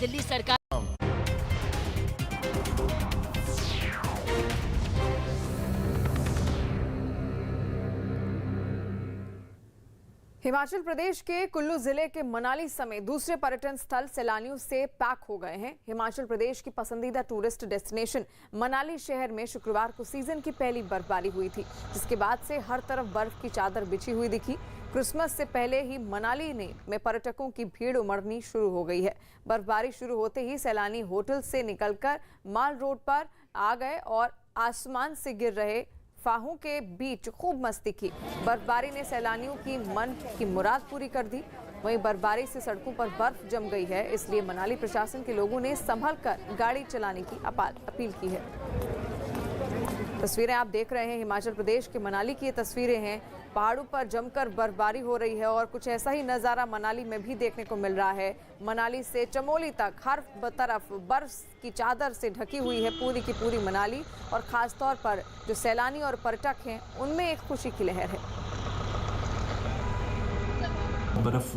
दिल्ली सरकार हिमाचल प्रदेश के कुल्लू जिले के मनाली समेत दूसरे पर्यटन स्थल सैलानियों से पैक हो गए हैं। हिमाचल प्रदेश की पसंदीदा टूरिस्ट डेस्टिनेशन मनाली शहर में शुक्रवार को सीजन की पहली बर्फबारी हुई थी, जिसके बाद से हर तरफ बर्फ की चादर बिछी हुई दिखी। क्रिसमस से पहले ही मनाली में पर्यटकों की भीड़ उमड़नी शुरू हो गई है। बर्फबारी शुरू होते ही सैलानी होटल से निकलकर माल रोड पर आ गए और आसमान से गिर रहे फाहों के बीच खूब मस्ती की। बर्फबारी ने सैलानियों की मन की मुराद पूरी कर दी। वहीं बर्फबारी से सड़कों पर बर्फ जम गई है, इसलिए मनाली प्रशासन के लोगों ने संभल कर गाड़ी चलाने की अपील की है। तस्वीरें आप देख रहे हैं, हिमाचल प्रदेश के मनाली की ये तस्वीरें हैं। पहाड़ों पर जमकर बर्फबारी हो रही है और कुछ ऐसा ही नज़ारा मनाली में भी देखने को मिल रहा है। मनाली से चमोली तक हर तरफ बर्फ की चादर से ढकी हुई है पूरी की पूरी मनाली, और खास तौर पर जो सैलानी और पर्यटक हैं उनमें एक खुशी की लहर है। बर्फ़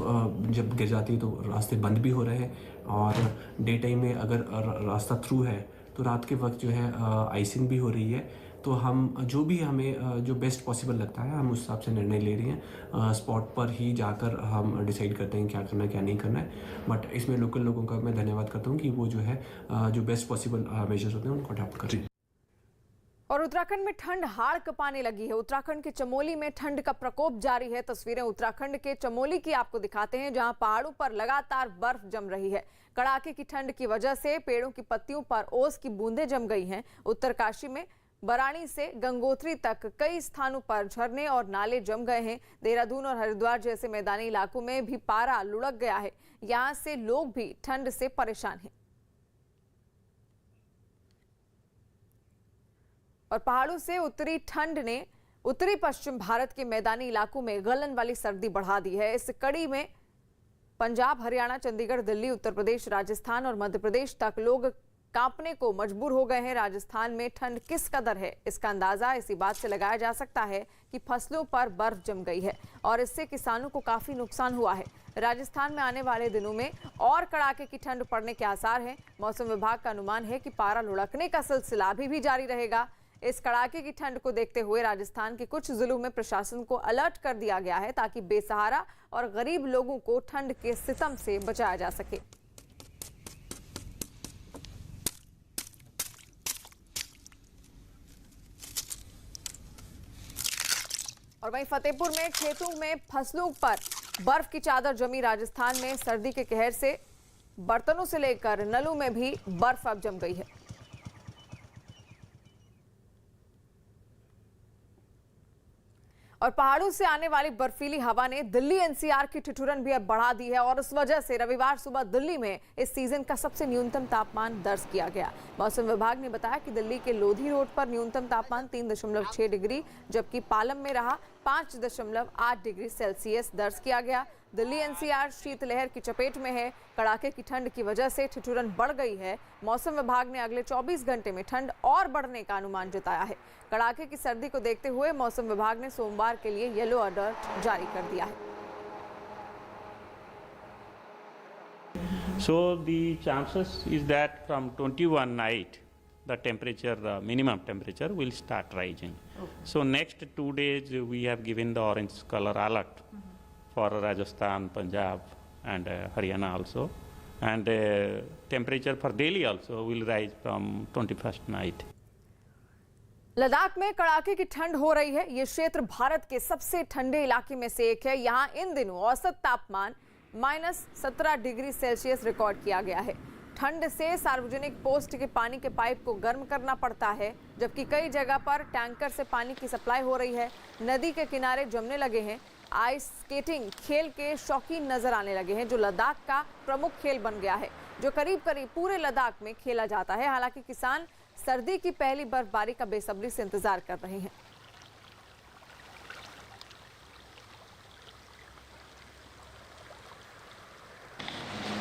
जब गिर जाती है तो रास्ते बंद भी हो रहे हैं, और डे टाइम में अगर रास्ता थ्रू है तो रात के वक्त जो है आइसिंग भी हो रही है। तो हम जो भी हमें जो बेस्ट पॉसिबल लगता है हम उस हिसाब से निर्णय ले रही हैं। स्पॉट पर ही जाकर हम डिसाइड करते हैं क्या करना है क्या नहीं करना है। बट इसमें लोकल लोगों का मैं धन्यवाद करता हूँ कि वो जो है जो बेस्ट पॉसिबल मेजर्स होते हैं उनको अडॉप्ट कर रही है। और उत्तराखंड में ठंड हाड़ कपाने लगी है। उत्तराखंड के चमोली में ठंड का प्रकोप जारी है। तस्वीरें उत्तराखंड के चमोली की आपको दिखाते हैं, जहां पहाड़ों पर लगातार बर्फ जम रही है। कड़ाके की ठंड की वजह से पेड़ों की पत्तियों पर ओस की बूंदें जम गई हैं। उत्तरकाशी में बरानी से गंगोत्री तक कई स्थानों पर झरने और नाले जम गए हैं। देहरादून और हरिद्वार जैसे मैदानी इलाकों में भी पारा लुढ़क गया है। यहां से लोग भी ठंड से परेशान हैं। और पहाड़ों से उत्तरी ठंड ने उत्तरी पश्चिम भारत के मैदानी इलाकों में गलन वाली सर्दी बढ़ा दी है। इस कड़ी में पंजाब, हरियाणा, चंडीगढ़, दिल्ली, उत्तर प्रदेश, राजस्थान और मध्य प्रदेश तक लोग कांपने को मजबूर हो गए हैं। राजस्थान में ठंड किस कदर है, इसका अंदाजा इसी बात से लगाया जा सकता है कि फसलों पर बर्फ जम गई है और इससे किसानों को काफी नुकसान हुआ है। राजस्थान में आने वाले दिनों में और कड़ाके की ठंड पड़ने के आसार हैं। मौसम विभाग का अनुमान है कि पारा लुढ़कने का सिलसिला अभी भी जारी रहेगा। इस कड़ाके की ठंड को देखते हुए राजस्थान के कुछ जिलों में प्रशासन को अलर्ट कर दिया गया है, ताकि बेसहारा और गरीब लोगों को ठंड के सितम से बचाया जा सके। और वहीं फतेहपुर में खेतों में फसलों पर बर्फ की चादर जमी। राजस्थान में सर्दी के कहर से बर्तनों से लेकर नलों में भी बर्फ अब जम गई है। और पहाड़ों से आने वाली बर्फीली हवा ने दिल्ली एनसीआर की ठिठुरन भी अब बढ़ा दी है, और इस वजह से रविवार सुबह दिल्ली में इस सीजन का सबसे न्यूनतम तापमान दर्ज किया गया। मौसम विभाग ने बताया कि दिल्ली के लोधी रोड पर न्यूनतम तापमान 3.6 डिग्री, जबकि पालम में रहा 5.8 डिग्री सेल्सियस दर्ज किया गया। दिल्ली एनसीआर शीतलहर की चपेट में है। कड़ाके की ठंड की वजह से ठिठुरन बढ़ गई है। मौसम विभाग ने अगले 24 घंटे में ठंड और बढ़ने का अनुमान जताया है। कड़ाके की सर्दी को देखते हुए मौसम विभाग ने सोमवार के लिए येलो अलर्ट जारी कर दिया है। So the chances is that from 21 night, the temperature, the minimum temperature will start rising. Okay. So next 2 days we have given the orange color alert for Rajasthan, Punjab and Haryana also. And temperature for Delhi also will rise from 21st night. Ladakh में कड़ाके की ठंड हो रही है। ये क्षेत्र भारत के सबसे ठंडे इलाके में से एक है। यहाँ इन दिनों औसत तापमान -17 डिग्री सेल्सियस रिकॉर्ड किया गया है। ठंड से सार्वजनिक पोस्ट के पानी के पाइप को गर्म करना पड़ता है, जबकि कई जगह पर टैंकर से पानी की सप्लाई हो रही है। नदी के किनारे जमने लगे हैं। आइस स्केटिंग खेल के शौकीन नजर आने लगे हैं, जो लद्दाख का प्रमुख खेल बन गया है, जो करीब करीब पूरे लद्दाख में खेला जाता है। हालांकि किसान सर्दी की पहली बर्फबारी का बेसब्री से इंतजार कर रहे हैं।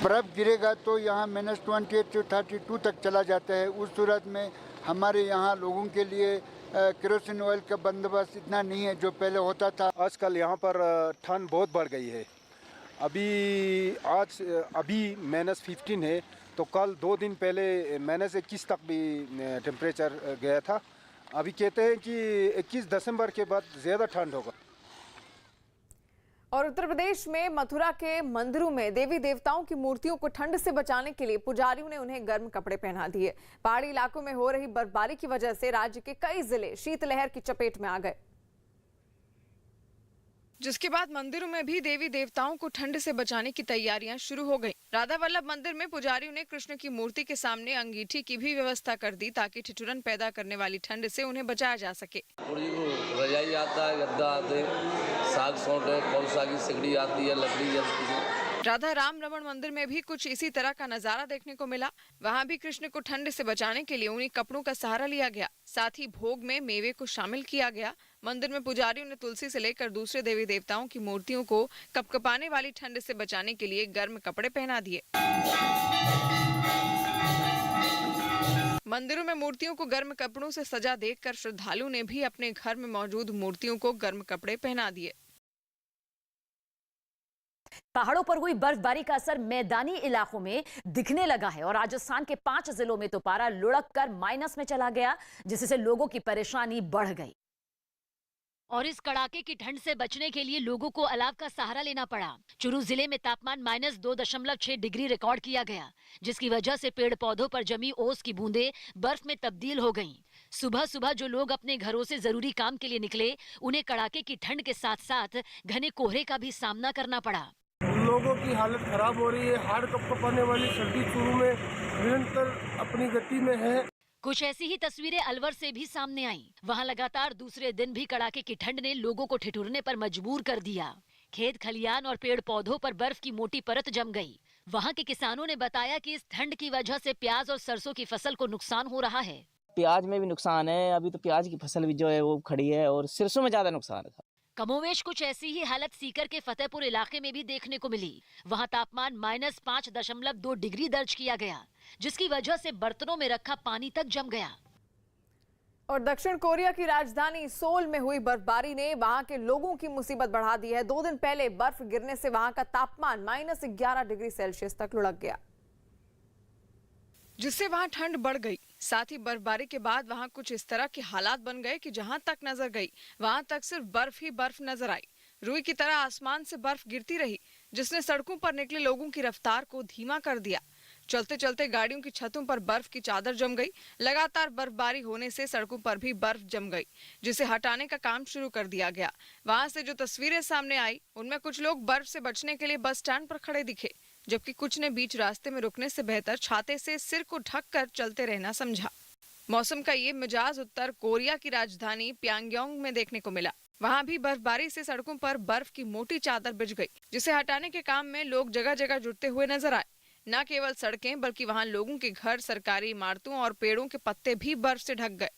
बर्फ गिरेगा तो यहाँ -28 से 32 तक चला जाता है। उस सूरत में हमारे यहाँ लोगों के लिए केरोसिन ऑयल का बंदोबस्त इतना नहीं है जो पहले होता था। आजकल यहाँ पर ठंड बहुत बढ़ गई है। अभी -15 है, तो कल 2 दिन पहले -21 तक भी टेम्परेचर गया था। अभी कहते हैं कि 21 दिसंबर के बाद ज़्यादा ठंड होगा। और उत्तर प्रदेश में मथुरा के मंदिरों में देवी देवताओं की मूर्तियों को ठंड से बचाने के लिए पुजारियों ने उन्हें गर्म कपड़े पहना दिए। पहाड़ी इलाकों में हो रही बर्फबारी की वजह से राज्य के कई जिले शीतलहर की चपेट में आ गए, जिसके बाद मंदिरों में भी देवी देवताओं को ठंड से बचाने की तैयारियां शुरू हो गई। राधा वल्लभ मंदिर में पुजारियों ने कृष्ण की मूर्ति के सामने अंगीठी की भी व्यवस्था कर दी ताकि ठिठुरन पैदा करने वाली ठंड से उन्हें बचाया जा सके। रजाई आता है, गद्दा आते हैं, साग सौंठ है, कौलसा की सिगड़ी आती है, लकड़ी जलती है। राधा राम रमण मंदिर में भी कुछ इसी तरह का नजारा देखने को मिला। वहां भी कृष्ण को ठंड से बचाने के लिए उन्हीं कपड़ों का सहारा लिया गया। साथ ही भोग में मेवे को शामिल किया गया। मंदिर में पुजारियों ने तुलसी से लेकर दूसरे देवी देवताओं की मूर्तियों को कपकपाने वाली ठंड से बचाने के लिए गर्म कपड़े पहना दिए। मंदिरों में मूर्तियों को गर्म कपड़ों से सजा देखकर श्रद्धालुओं ने भी अपने घर में मौजूद मूर्तियों को गर्म कपड़े पहना दिए। पहाड़ों पर हुई बर्फबारी का असर मैदानी इलाकों में दिखने लगा है और राजस्थान के 5 जिलों में तो पारा लुढ़क कर माइनस में चला गया, जिससे लोगों की परेशानी बढ़ गई। और इस कड़ाके की ठंड से बचने के लिए लोगों को अलाव का सहारा लेना पड़ा। चुरू जिले में तापमान -2.6 डिग्री रिकॉर्ड किया गया, जिसकी वजह से पेड़ पौधों पर जमी ओस की बूंदें बर्फ में तब्दील हो गईं। सुबह सुबह जो लोग अपने घरों से जरूरी काम के लिए निकले, उन्हें कड़ाके की ठंड के साथ साथ घने कोहरे का भी सामना करना पड़ा। लोगों की हालत खराब हो रही है। हाड़ कपकपाने वाली सर्दी चुरू में निरंतर अपनी गति में है। कुछ ऐसी ही तस्वीरें अलवर से भी सामने आईं। वहां लगातार दूसरे दिन भी कड़ाके की ठंड ने लोगों को ठिठुरने पर मजबूर कर दिया। खेत खलियान और पेड़ पौधों पर बर्फ की मोटी परत जम गई। वहां के किसानों ने बताया कि इस ठंड की वजह से प्याज और सरसों की फसल को नुकसान हो रहा है। प्याज में भी नुकसान है। अभी तो प्याज की फसल भी जो है वो खड़ी है और सरसों में ज्यादा नुकसान है। कमोवेश कुछ ऐसी ही हालत सीकर के फतेहपुर इलाके में भी देखने को मिली। वहां तापमान -5.2 डिग्री दर्ज किया गया, जिसकी वजह से बर्तनों में रखा पानी तक जम गया। और दक्षिण कोरिया की राजधानी सोल में हुई बर्फबारी ने वहां के लोगों की मुसीबत बढ़ा दी है। 2 दिन पहले बर्फ गिरने से वहां का तापमान -11 डिग्री सेल्सियस तक लुढ़क गया, जिससे वहां ठंड बढ़ गई। साथ ही बर्फबारी के बाद वहां कुछ इस तरह के हालात बन गए कि जहां तक नजर गई वहां तक सिर्फ बर्फ ही बर्फ नजर आई। रुई की तरह आसमान से बर्फ गिरती रही, जिसने सड़कों पर निकले लोगों की रफ्तार को धीमा कर दिया। चलते चलते गाड़ियों की छतों पर बर्फ की चादर जम गई। लगातार बर्फबारी होने से सड़कों पर भी बर्फ जम गई, जिसे हटाने का काम शुरू कर दिया गया। वहां से जो तस्वीरें सामने आई, उनमें कुछ लोग बर्फ से बचने के लिए बस स्टैंड पर खड़े दिखे, जबकि कुछ ने बीच रास्ते में रुकने से बेहतर छाते से सिर को ढककर चलते रहना समझा। मौसम का ये मिजाज उत्तर कोरिया की राजधानी प्यांगयांग में देखने को मिला। वहां भी बर्फबारी से सड़कों पर बर्फ की मोटी चादर बिछ गई, जिसे हटाने के काम में लोग जगह जगह जुटते हुए नजर आए। न केवल सड़कें बल्कि वहां लोगों के घर, सरकारी इमारतों और पेड़ों के पत्ते भी बर्फ से ढक गए।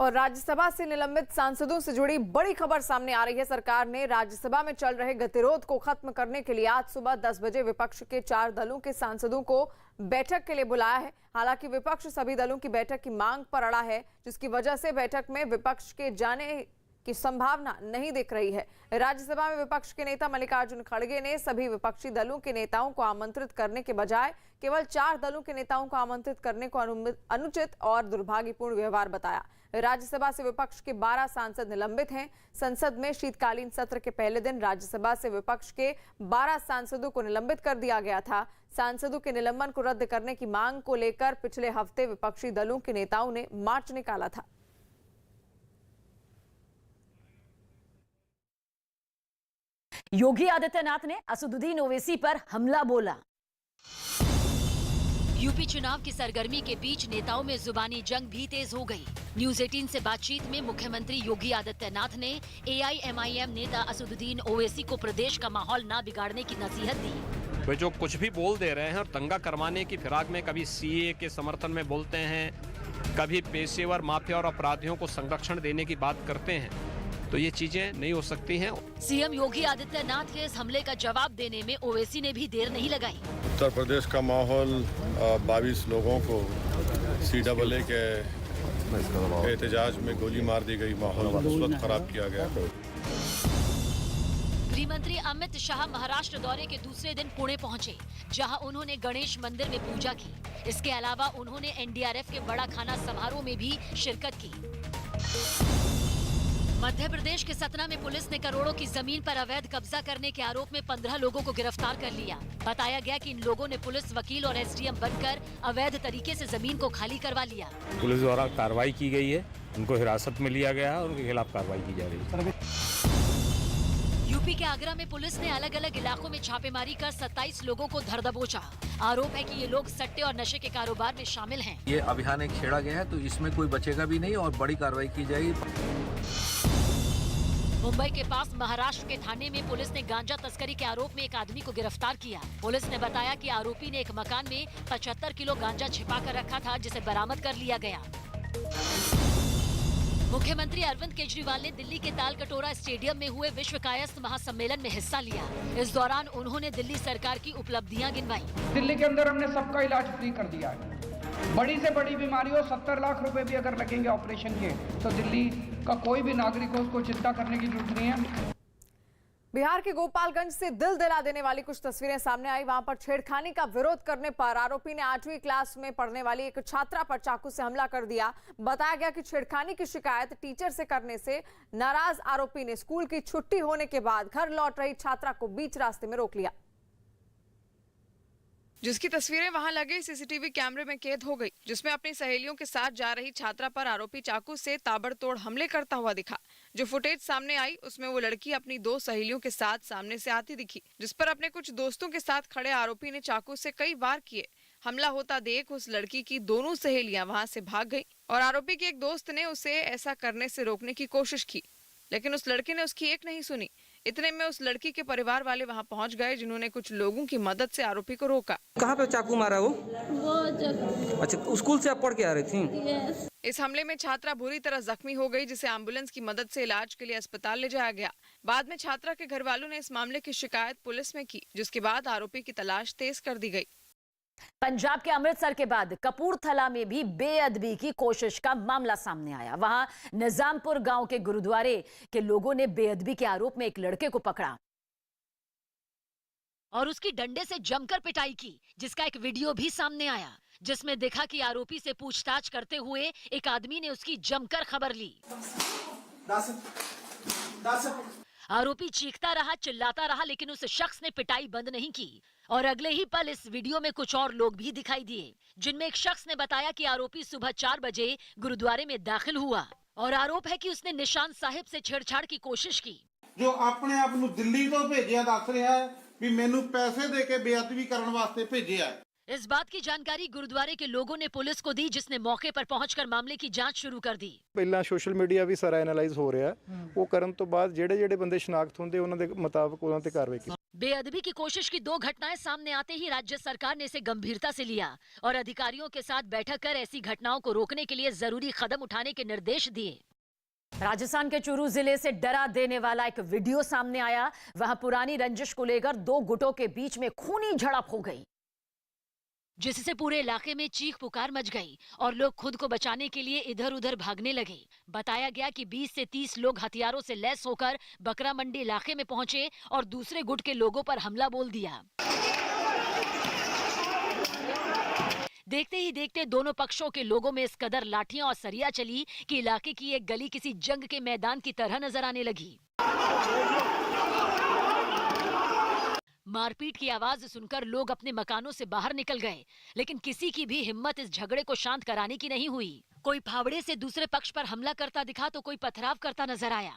और राज्यसभा से निलंबित सांसदों से जुड़ी बड़ी खबर सामने आ रही है। सरकार ने राज्यसभा में चल रहे गतिरोध को खत्म करने के लिए आज सुबह 10 बजे विपक्ष के 4 दलों के सांसदों को बैठक के लिए बुलाया है। हालांकि विपक्ष सभी दलों की बैठक की मांग पर अड़ा है, जिसकी वजह से बैठक में विपक्ष के जाने की संभावना नहीं दिख रही है। राज्यसभा में विपक्ष के नेता मल्लिकार्जुन खड़गे ने सभी विपक्षी दलों के नेताओं को आमंत्रित करने के बजाय केवल 4 दलों के नेताओं को आमंत्रित करने को अनुचित और दुर्भाग्यपूर्ण व्यवहार बताया। राज्यसभा से विपक्ष के 12 सांसद निलंबित हैं। संसद में शीतकालीन सत्र के पहले दिन राज्यसभा से विपक्ष के 12 सांसदों को निलंबित कर दिया गया था। सांसदों के निलंबन को रद्द करने की मांग को लेकर पिछले हफ्ते विपक्षी दलों के नेताओं ने मार्च निकाला था। योगी आदित्यनाथ ने असदुद्दीन ओवैसी पर हमला बोला। यूपी चुनाव की सरगर्मी के बीच नेताओं में जुबानी जंग भी तेज हो गई। न्यूज 18 से बातचीत में मुख्यमंत्री योगी आदित्यनाथ ने AIMIM नेता असदुद्दीन ओवैसी को प्रदेश का माहौल ना बिगाड़ने की नसीहत दी। वे जो कुछ भी बोल दे रहे हैं और दंगा करवाने की फिराक में कभी CAA के समर्थन में बोलते हैं, कभी पेशेवर माफिया और अपराधियों को संरक्षण देने की बात करते हैं, तो ये चीजें नहीं हो सकती हैं। सीएम योगी आदित्यनाथ के इस हमले का जवाब देने में ओवैसी ने भी देर नहीं लगाई। उत्तर प्रदेश का माहौल 22 लोगों को CAA के एहतजाज में गोली मार दी गई, माहौल उस वक्त खराब किया गया। गृह मंत्री अमित शाह महाराष्ट्र दौरे के दूसरे दिन पुणे पहुंचे, जहां उन्होंने गणेश मंदिर में पूजा की। इसके अलावा उन्होंने एनडीआरएफ के बड़ा खाना समारोह में भी शिरकत की। मध्य प्रदेश के सतना में पुलिस ने करोड़ों की जमीन पर अवैध कब्जा करने के आरोप में 15 लोगों को गिरफ्तार कर लिया। बताया गया कि इन लोगों ने पुलिस वकील और एसडीएम बनकर अवैध तरीके से जमीन को खाली करवा लिया। पुलिस द्वारा कार्रवाई की गई है, उनको हिरासत में लिया गया है और उनके खिलाफ कार्रवाई की जा रही है। यूपी के आगरा में पुलिस ने अलग अलग इलाकों में छापेमारी कर 27 लोगों को धर दबोचा। आरोप है कि ये लोग सट्टे और नशे के कारोबार में शामिल हैं। ये अभियान एक छेड़ा गया है, तो इसमें कोई बचेगा भी नहीं और बड़ी कार्रवाई की जाएगी। मुंबई के पास महाराष्ट्र के थाने में पुलिस ने गांजा तस्करी के आरोप में एक आदमी को गिरफ्तार किया। पुलिस ने बताया कि आरोपी ने एक मकान में 75 किलो गांजा छिपा कर रखा था, जिसे बरामद कर लिया गया। मुख्यमंत्री अरविंद केजरीवाल ने दिल्ली के तालकटोरा स्टेडियम में हुए विश्व कायस्थ महासम्मेलन में हिस्सा लिया। इस दौरान उन्होंने दिल्ली सरकार की उपलब्धियां गिनवाई। दिल्ली के अंदर हमने सबका इलाज फ्री कर दिया है। बड़ी से बड़ी बीमारी हो, 70 लाख रुपए भी अगर लगेंगे ऑपरेशन के, तो दिल्ली का कोई भी नागरिक हो उसको चिंता करने की जरूरत नहीं है। बिहार के गोपालगंज से दिल दिला देने वाली कुछ तस्वीरें सामने आई। वहां पर छेड़खानी का विरोध करने पर आरोपी ने 8वीं क्लास में पढ़ने वाली एक छात्रा पर चाकू से हमला कर दिया। बताया गया कि छेड़खानी की शिकायत टीचर से करने से नाराज आरोपी ने स्कूल की छुट्टी होने के बाद घर लौट रही छात्रा को बीच रास्ते में रोक लिया, जिसकी तस्वीरें वहां लगे सीसीटीवी कैमरे में कैद हो गई, जिसमें अपनी सहेलियों के साथ जा रही छात्रा पर आरोपी चाकू से ताबड़तोड़ हमले करता हुआ दिखा। जो फुटेज सामने आई उसमें वो लड़की अपनी 2 सहेलियों के साथ सामने से आती दिखी, जिस पर अपने कुछ दोस्तों के साथ खड़े आरोपी ने चाकू से कई वार किए। हमला होता देख उस लड़की की दोनों सहेलियां वहां से भाग गईं और आरोपी के एक दोस्त ने उसे ऐसा करने से रोकने की कोशिश की, लेकिन उस लड़के ने उसकी एक नहीं सुनी। इतने में उस लड़की के परिवार वाले वहां पहुंच गए, जिन्होंने कुछ लोगों की मदद से आरोपी को रोका। कहाँ पे चाकू मारा वो अच्छा, स्कूल से आप पढ़ के आ रही थी? इस हमले में छात्रा बुरी तरह जख्मी हो गई, जिसे एम्बुलेंस की मदद से इलाज के लिए अस्पताल ले जाया गया। बाद में छात्रा के घर वालों ने इस मामले की शिकायत पुलिस में की, जिसके बाद आरोपी की तलाश तेज कर दी गई। पंजाब के अमृतसर के बाद कपूरथला में भी बेअदबी की कोशिश का मामला सामने आया। वहां निजामपुर गांव के गुरुद्वारे के लोगों ने बेअदबी के आरोप में एक लड़के को पकड़ा और उसकी डंडे से जमकर पिटाई की, जिसका एक वीडियो भी सामने आया, जिसमें देखा कि आरोपी से पूछताछ करते हुए एक आदमी ने उसकी जमकर खबर ली। आरोपी चीखता रहा, चिल्लाता रहा, लेकिन उस शख्स ने पिटाई बंद नहीं की और अगले ही पल इस वीडियो में कुछ और लोग भी दिखाई दिए, जिनमें एक शख्स ने बताया कि आरोपी सुबह 4 बजे गुरुद्वारे में दाखिल हुआ और आरोप है कि उसने निशान साहिब से छेड़छाड़ की कोशिश की। जो अपने आप ਨੂੰ ਦਿੱਲੀ ਤੋਂ ਭੇਜਿਆ ਦੱਸ ਰਿਹਾ ਹੈ ਵੀ ਮੈਨੂੰ ਪੈਸੇ ਦੇ ਕੇ ਬੇਅਦਬੀ ਕਰਨ ਵਾਸਤੇ ਭੇਜਿਆ। इस बात की जानकारी गुरुद्वारे के लोगों ने पुलिस को दी, जिसने मौके पर पहुंचकर मामले की जांच शुरू कर दी। ਪਹਿਲਾਂ ਸੋਸ਼ਲ ਮੀਡੀਆ ਵੀ ਸਾਰਾ ਐਨਾਲਾਈਜ਼ ਹੋ ਰਿਹਾ, ਉਹ ਕਰਨ ਤੋਂ ਬਾਅਦ ਜਿਹੜੇ ਬੰਦੇ ਸ਼ਨਾਖਤ ਹੁੰਦੇ ਉਹਨਾਂ ਦੇ ਮੁਤਾਬਕ ਉਹਨਾਂ ਤੇ ਕਾਰਵਾਈ ਕੀਤੀ। बेअदबी की कोशिश की 2 घटनाएं सामने आते ही राज्य सरकार ने इसे गंभीरता से लिया और अधिकारियों के साथ बैठक कर ऐसी घटनाओं को रोकने के लिए जरूरी कदम उठाने के निर्देश दिए। राजस्थान के चूरू जिले से डरा देने वाला एक वीडियो सामने आया। वहां पुरानी रंजिश को लेकर 2 गुटों के बीच में खूनी झड़प हो गई, जिससे पूरे इलाके में चीख पुकार मच गई और लोग खुद को बचाने के लिए इधर उधर भागने लगे। बताया गया कि 20 से 30 लोग हथियारों से लैस होकर बकरा मंडी इलाके में पहुंचे और दूसरे गुट के लोगों पर हमला बोल दिया। देखते ही देखते दोनों पक्षों के लोगों में इस कदर लाठियां और सरिया चली कि इलाके की एक गली किसी जंग के मैदान की तरह नजर आने लगी। मारपीट की आवाज सुनकर लोग अपने मकानों से बाहर निकल गए, लेकिन किसी की भी हिम्मत इस झगड़े को शांत कराने की नहीं हुई। कोई फावड़े से दूसरे पक्ष पर हमला करता दिखा तो कोई पथराव करता नजर आया।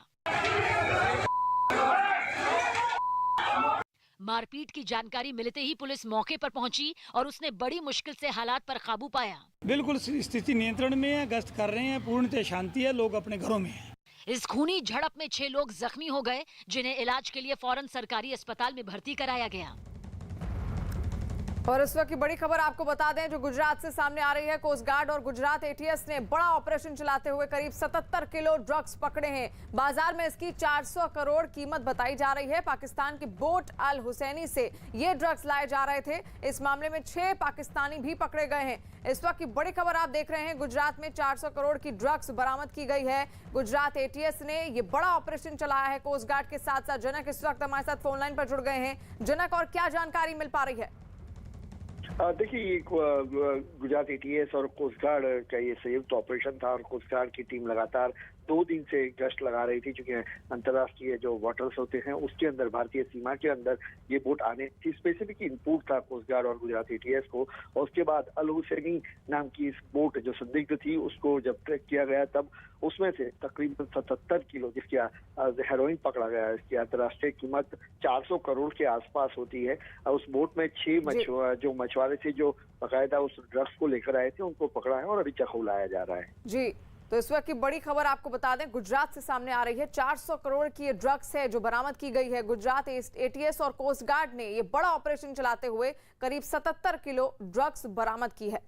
मारपीट की जानकारी मिलते ही पुलिस मौके पर पहुंची और उसने बड़ी मुश्किल से हालात पर काबू पाया। बिल्कुल स्थिति नियंत्रण में है, गश्त कर रहे हैं, पूर्णतः शांति है, लोग अपने घरों में हैं। इस खूनी झड़प में 6 लोग जख्मी हो गए, जिन्हें इलाज के लिए फौरन सरकारी अस्पताल में भर्ती कराया गया। और इस वक्त की बड़ी खबर आपको बता दें जो गुजरात से सामने आ रही है। कोस्ट गार्ड और गुजरात एटीएस ने बड़ा ऑपरेशन चलाते हुए करीब 77 किलो ड्रग्स पकड़े हैं। बाजार में इसकी 400 करोड़ कीमत बताई जा रही है। पाकिस्तान की बोट अल हुसैनी से ये ड्रग्स लाए जा रहे थे। इस मामले में 6 पाकिस्तानी भी पकड़े गए हैं। इस वक्त की बड़ी खबर आप देख रहे हैं। गुजरात में 400 करोड़ की ड्रग्स बरामद की गई है। गुजरात एटीएस ने ये बड़ा ऑपरेशन चलाया है कोस्ट गार्ड के साथ साथ। जनक इस वक्त हमारे साथ फोन लाइन पर जुड़ गए हैं। जनक, और क्या जानकारी मिल पा रही है? देखिए, गुजरात एटीएस और कोस्ट गार्ड का ये संयुक्त ऑपरेशन था और कोस्ट गार्ड की टीम लगातार 2 दिन से गश्त लगा रही थी, क्योंकि अंतर्राष्ट्रीय जो वाटर्स होते हैं उसके अंदर, भारतीय सीमा के अंदर ये बोट आने की स्पेसिफिक इनपुट था कोस्ट गार्ड और गुजरात एटीएस को। और उसके बाद अल हुसैनी नाम की इस बोट जो संदिग्ध थी उसको जब ट्रैक किया गया तब उसमें से तकरीबन 77 किलो जिसकी हेरोइन पकड़ा गया। इसकी अंतर्राष्ट्रीय कीमत 400 करोड़ के आसपास होती है। उस बोट में 6 जो मछुआरे थे जो बाकायदा उस ड्रग्स को लेकर आए थे उनको पकड़ा है और अभी चखो लाया जा रहा है। जी, तो इस वक्त की बड़ी खबर आपको बता दें गुजरात से सामने आ रही है। 400 करोड़ की ये ड्रग्स है जो बरामद की गई है। गुजरात एटीएस और कोस्ट गार्ड ने ये बड़ा ऑपरेशन चलाते हुए करीब 77 किलो ड्रग्स बरामद की है।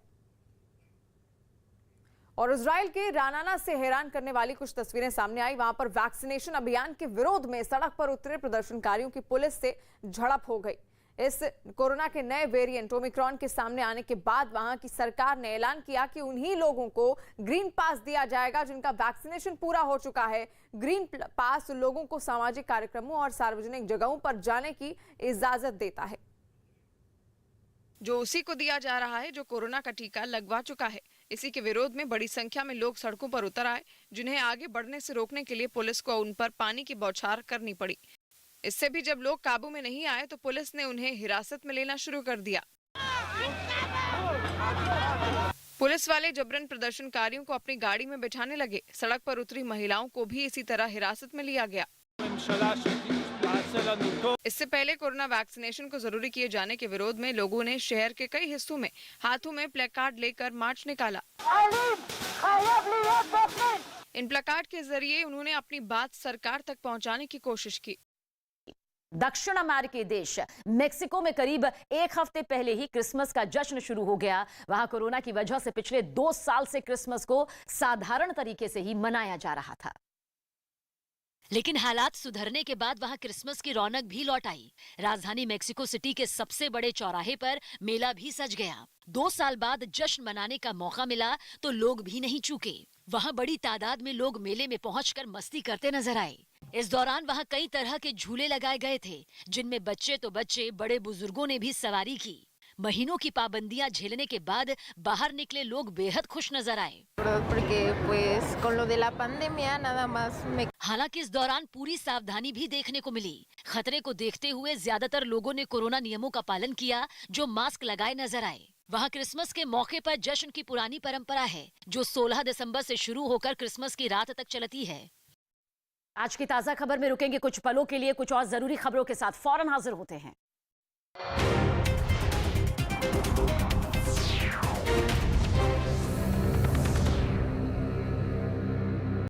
और इजराइल के रानाना से हैरान करने वाली कुछ तस्वीरें सामने आई। वहां पर वैक्सीनेशन अभियान के विरोध में सड़क पर उतरे प्रदर्शनकारियों की पुलिस से झड़प हो गई। इस कोरोना के नए वेरिएंट ओमिक्रॉन के सामने आने के बाद वहां की सरकार ने ऐलान किया कि उन्हीं लोगों को ग्रीन पास दिया जाएगा जिनका वैक्सीनेशन पूरा हो चुका है। ग्रीन पास लोगों को सामाजिक कार्यक्रमों और सार्वजनिक जगहों पर जाने की इजाजत देता है, जो उसी को दिया जा रहा है जो कोरोना का टीका लगवा चुका है। इसी के विरोध में बड़ी संख्या में लोग सड़कों पर उतर आए, जिन्हें आगे बढ़ने से रोकने के लिए पुलिस को उन पर पानी की बौछार करनी पड़ी। इससे भी जब लोग काबू में नहीं आए तो पुलिस ने उन्हें हिरासत में लेना शुरू कर दिया। पुलिस वाले जबरन प्रदर्शनकारियों को अपनी गाड़ी में बिठाने लगे। सड़क पर उतरी महिलाओं को भी इसी तरह हिरासत में लिया गया। इससे पहले कोरोना वैक्सीनेशन को जरूरी किए जाने के विरोध में लोगों ने शहर के कई हिस्सों में हाथों में प्लेकार्ड लेकर मार्च निकाला। इन प्लेकार्ड के जरिए उन्होंने अपनी बात सरकार तक पहुंचाने की कोशिश की। दक्षिण अमेरिकी देश मेक्सिको में करीब 1 हफ्ते पहले ही क्रिसमस का जश्न शुरू हो गया। वहां कोरोना की वजह से पिछले 2 साल से क्रिसमस को साधारण तरीके से ही मनाया जा रहा था। लेकिन हालात सुधरने के बाद वहां क्रिसमस की रौनक भी लौट आई। राजधानी मेक्सिको सिटी के सबसे बड़े चौराहे पर मेला भी सज गया। 2 साल बाद जश्न मनाने का मौका मिला तो लोग भी नहीं चूके। वहां बड़ी तादाद में लोग मेले में पहुंचकर मस्ती करते नजर आए। इस दौरान वहां कई तरह के झूले लगाए गए थे, जिनमें बच्चे तो बच्चे, बड़े बुजुर्गों ने भी सवारी की। महीनों की पाबंदियां झेलने के बाद बाहर निकले लोग बेहद खुश नजर आए। हालांकि इस दौरान पूरी सावधानी भी देखने को मिली। खतरे को देखते हुए ज्यादातर लोगों ने कोरोना नियमों का पालन किया, जो मास्क लगाए नजर आए। वहां क्रिसमस के मौके पर जश्न की पुरानी परंपरा है, जो 16 दिसंबर से शुरू होकर क्रिसमस की रात तक चलती है। आज की ताजा खबर में रुकेंगे कुछ पलों के लिए। कुछ और जरूरी खबरों के साथ फौरन हाजिर होते हैं।